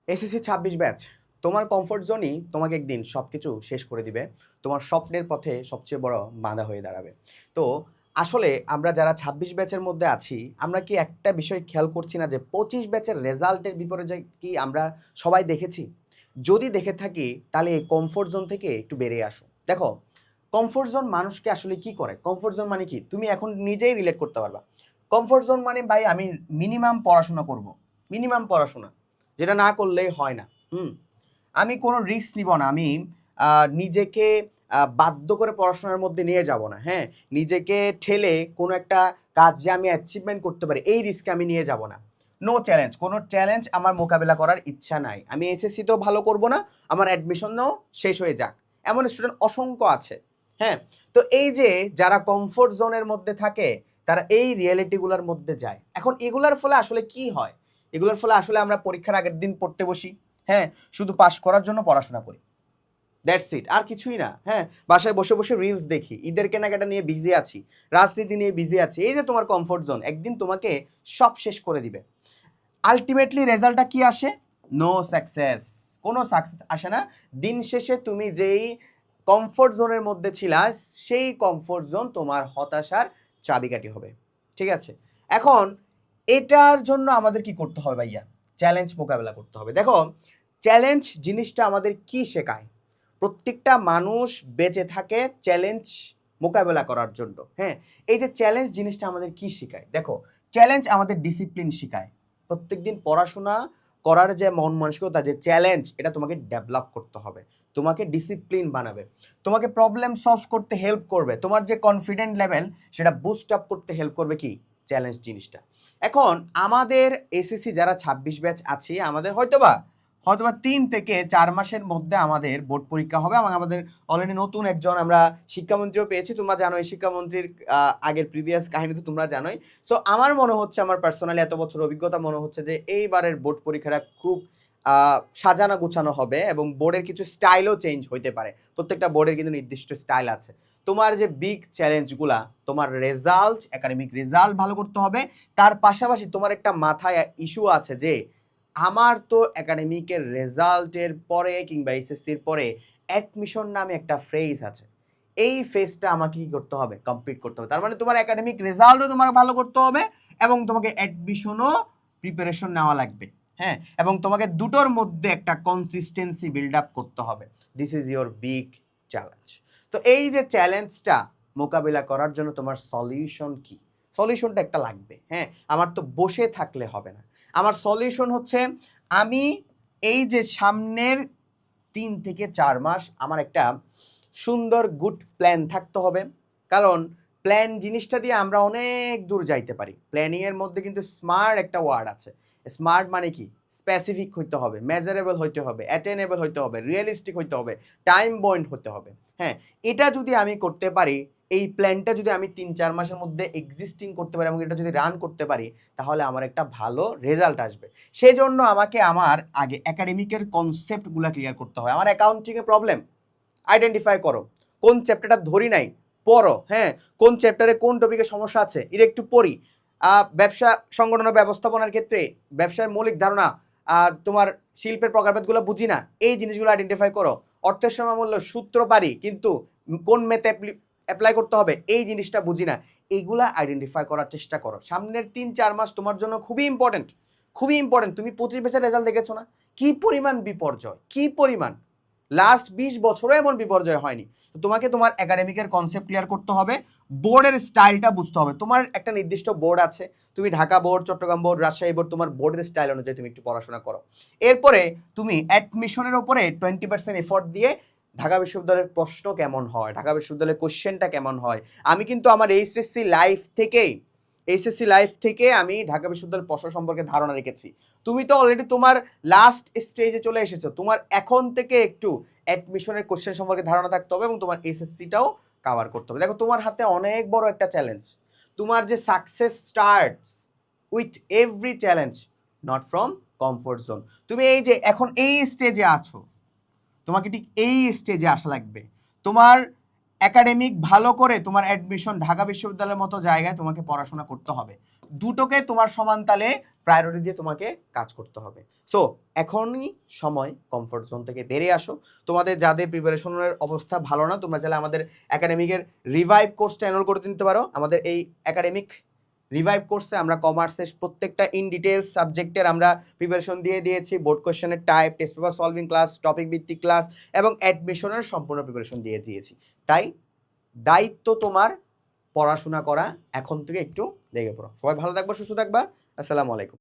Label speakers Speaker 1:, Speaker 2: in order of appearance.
Speaker 1: SSC ২৬ batch তোমার comfort জোনই তোমাকে একদিন সবকিছু শেষ করে দিবে। তোমার স্বপ্নের পথে সবচেয়ে বড় বাধা হয়ে দাঁড়াবে। তো আসলে আমরা যারা ২৬ ব্যাচের মধ্যে আছি, আমরা কি একটা বিষয় খেয়াল করছি না যে ২৫ ব্যাচের রেজাল্টের বিপর্যয় কি আমরা সবাই দেখেছি? যদি দেখে থাকি তাহলে এই কমফোর্ট জোন থেকে একটু বেরিয়ে আসো। দেখো, কমফোর্ট জোন মানুষকে আসলে কি করে? কমফোর্ট জোন মানে কি? তুমি এখন নিজেই রিলেট করতে পারবা। কমফোর্ট জোন মানে ভাই আমি মিনিমাম পড়াশোনা করব। মিনিমাম পড়াশোনা। যেটা না করলেই হয় না। হুম? আমি কোনো রিস্ক নিব না। আমি নিজেকে বাধ্য করে পড়াশোনার মধ্যে নিয়ে যাব না। হ্যাঁ? নিজেকে ঠেলে কোনো একটা কাজ যে আমি অ্যাচিভমেন্ট করতে পারি, এই রিস্ক আমি নিয়ে যাব না। No challenge. কোনো চ্যালেঞ্জ আমার মোকাবেলা করার ইচ্ছা নাই। আমি এসএসসিতেও ভালো করব না। আমার অ্যাডমিশনও শেষ হয়ে যাক। এমন স্টুডেন্ট অসংখ্য আছে। হ্যাঁ? তো এই যে যারা কমফোর্ট জোনের মধ্যে থাকে, তারা এই রিয়েলিটিগুলোর মধ্যে যায়। এখন এগুলার ফলে আসলে কি হয়? এগুলোর ফলে আসলে আমরা পরীক্ষার আগের দিন পড়তে বসি। হ্যাঁ, শুধু পাস করার জন্য পড়াশোনা করি। দ্যাটস ইট, আর কিছুই না। হ্যাঁ, বাসায় বসে বসে রিলস দেখি, ঈদের কেনাকাটা নিয়ে বিজি আছি, রাজনীতি নিয়ে বিজি আছি। এই যে তোমার কমফোর্ট জোন একদিন তোমাকে সব শেষ করে দিবে। আলটিমেটলি রেজাল্টটা কি আসে? No success. কোনো সাকসেস আসে না। দিন শেষে তুমি যেই কমফোর্ট জোনের মধ্যে ছিলা, সেই কমফোর্ট জোন তোমার হতাশার চাবিকাঠি হবে। ঠিক আছে? এখন এটার জন্য আমাদের কি করতে হবে ভাইয়া? চ্যালেঞ্জ মোকাবেলা করতে হবে। দেখো, চ্যালেঞ্জ জিনিসটা আমাদের কি শেখায়? প্রত্যেকটা মানুষ বেঁচে থাকে চ্যালেঞ্জ মোকাবেলা করার জন্য। হ্যাঁ, এই যে চ্যালেঞ্জ জিনিসটা আমাদের কি শেখায়? দেখো, চ্যালেঞ্জ আমাদের ডিসিপ্লিন শেখায়। প্রত্যেকদিন পড়াশোনা করার যে মন মানসিকতা, যে চ্যালেঞ্জ, এটা তোমাকে ডেভেলপ করতে হবে। তোমাকে ডিসিপ্লিন বানাবে। তোমাকে প্রবলেম সলভ করতে হেল্প করবে। তোমার যে কনফিডেন্ট লেভেল, সেটা বুস্ট আপ করতে হেল্প করবে কি? চ্যালেঞ্জ জিনিসটা। এখন আমাদের এসএসসি যারা ২৬ ব্যাচ আছি, আমাদের হয়তোবা ৩ থেকে ৪ মাসের মধ্যে আমাদের বোর্ড পরীক্ষা হবে এবং আমাদের অলরেডি নতুন একজন আমরা শিক্ষামন্ত্রীও পেয়েছি। তোমরা জানো এই শিক্ষামন্ত্রীর আগের প্রিভিয়াস কাহিনী তো তোমরা জানোই। সো আমার মনে হচ্ছে, আমার পার্সোনালি এত বছর অভিজ্ঞতা মনে হচ্ছে যে এইবারের বোর্ড পরীক্ষাটা খুব সাজানো গুছানো হবে এবং বোর্ডের কিছু স্টাইলও চেঞ্জ হইতে পারে। প্রত্যেকটা বোর্ডের কিন্তু নির্দিষ্ট স্টাইল আছে। তোমার যে বিগ চ্যালেঞ্জগুলা, তোমার রেজাল্ট, একাডেমিক রেজাল্ট ভালো করতে হবে। তার পাশাপাশি তোমার একটা মাথায় ইস্যু আছে যে আমার তো একাডেমিকের রেজাল্টের পরে কিংবা এসএসসির পরে অ্যাডমিশন নামে একটা ফেজ আছে। এই ফেজটা আমাকে কি করতে হবে? কমপ্লিট করতে হবে। তার মানে তোমার একাডেমিক রেজাল্টও তোমার ভালো করতে হবে এবং তোমাকে অ্যাডমিশনও প্রিপারেশন নেওয়া লাগবে। হ্যাঁ, এবং তোমাকে দুটোর মধ্যে একটা কনসিস্টেন্সি বিল্ড আপ করতে হবে। This is your big challenge. তো এই যে চ্যালেঞ্জটা মোকাবিলা করার জন্য তোমার সলিউশন কি? সলিউশনটা একটা লাগবে। হ্যাঁ, আমার তো বসে থাকলে হবে না। আমার সলিউশন হচ্ছে, আমি এই যে সামনের ৩ থেকে ৪ মাস আমার একটা সুন্দর গুড প্ল্যান থাকতে হবে। কারণ প্ল্যান জিনিসটা দিয়ে আমরা অনেক দূর যাইতে পারি। প্ল্যানিং এর মধ্যে কিন্তু স্মার্ট একটা ওয়ার্ড আছে। স্মার্ট মানে কি? স্পেসিফিক হইতে হবে, মেজারেবল হইতে হবে, অ্যাটেনেবল হইতে হবে, রিয়েলিস্টিক হইতে হবে, টাইম বাউন্ড হতে হবে। হ্যাঁ, এটা যদি আমি করতে পারি, এই প্ল্যানটা যদি আমি ৩-৪ মাসের মধ্যে এক্সিস্টিং করতে পারি এবং এটা যদি রান করতে পারি, তাহলে আমার একটা ভালো রেজাল্ট আসবে। সেজন্য আমাকে আমার আগে একাডেমিকের কনসেপ্টগুলো ক্লিয়ার করতে হয়। আমার অ্যাকাউন্টিংয়ে প্রবলেম, আইডেন্টিফাই করো। কোন চ্যাপ্টারটা ধরি নাই, পড়ো। হ্যাঁ, কোন চ্যাপ্টারে কোন টপিকে সমস্যা আছে, এটা একটু পড়ি। ব্যবসা সংগঠন ও ব্যবস্থাপনার ক্ষেত্রে ব্যবসার মৌলিক ধারণা আর তোমার শিল্পের প্রকারভেদগুলো বুঝি না, এই জিনিসগুলো আইডেন্টিফাই করো। অর্থের সমমূল্য সূত্র পারি, কিন্তু কোন মেথে অ্যাপ্লাই করতে হবে এই জিনিসটা বুঝি না। এইগুলা আইডেন্টিফাই করার চেষ্টা করো। সামনের ৩-৪ মাস তোমার জন্য খুবই ইম্পর্টেন্ট, খুবই ইম্পর্টেন্ট। তুমি 25 ব্যাচের রেজাল্ট দেখেছো না? কি পরিমাণ বিপর্যয়, কি পরিমাণ! লাস্ট 20 বছরও এমন বিপর্যয় হয়নি। তো তোমাকে তোমার একাডেমিকের কনসেপ্ট ক্লিয়ার করতে হবে, বোর্ডের স্টাইলটা বুঝতে হবে। তোমার একটা নির্দিষ্ট বোর্ড আছে, তুমি Dhaka board, Chittagong board, Rajshahi board, তোমার বোর্ডের স্টাইল অনুযায়ী তুমি একটু পড়াশোনা করো। এরপরে তুমি অ্যাডমিশনের উপরে 20% এফোর্ট দিয়ে ঢাকা বিশ্ববিদ্যালয়ের প্রশ্ন কেমন হয়, ঢাকা বিশ্ববিদ্যালয়ের কোশ্চেনটা কেমন হয়। আমি কিন্তু আমার এইচএসসি লাইফ থেকে আমি ঢাকা বিশ্ববিদ্যালয়ের প্রশ্ন সম্পর্কে ধারণা রেখেছি। তুমি তো অলরেডি তোমার লাস্ট স্টেজে চলে এসেছো। তোমার এখন থেকে একটু অ্যাডমিশনের কোশ্চেন সম্পর্কে ধারণা থাকতে হবে এবং তোমার এসএসসিটাও কভার করতে হবে। দেখো, তোমার হাতে অনেক বড় একটা চ্যালেঞ্জ। তোমার যে success starts with every challenge, not from comfort zone. তুমি এই যে এখন এই স্টেজে আছো, তোমাকে ঠিক এই স্টেজে আসা লাগবে। তোমার একাডেমিক ভালো করে তোমার অ্যাডমিশন ঢাকা বিশ্ববিদ্যালয়ের মতো জায়গায় তোমাকে পড়াশোনা করতে হবে। দুটোকে তোমার সমান তালে প্রায়োরিটি দিয়ে তোমাকে কাজ করতে হবে। সো এখনই সময় কমফোর্ট জোন থেকে বেরিয়ে আসো। তোমাদের যাদের প্রিপারেশনের অবস্থা ভালো না, তোমরা চাইলে আমাদের একাডেমিকের রিভাইভ কোর্সটা এনরোল করে নিতে পারো। আমাদের এই একাডেমিক রিভাইভ কোর্সে আমরা কমার্সের প্রত্যেকটা ইন ডিটেলস সাবজেক্টের আমরা প্রিপারেশন দিয়ে দিয়েছি। বোর্ড কোয়েশ্চেনের type, test paper solving class, topic ভিত্তিক ক্লাস এবং অ্যাডমিশনের সম্পূর্ণ প্রিপারেশন দিয়ে দিয়েছি। তাই দায়িত্ব তোমার পড়াশোনা করা, এখন থেকে একটু লেগে পড়ো। সবাই ভালো থাকবা, সুস্থ থাকবা। আসসালামু আলাইকুম।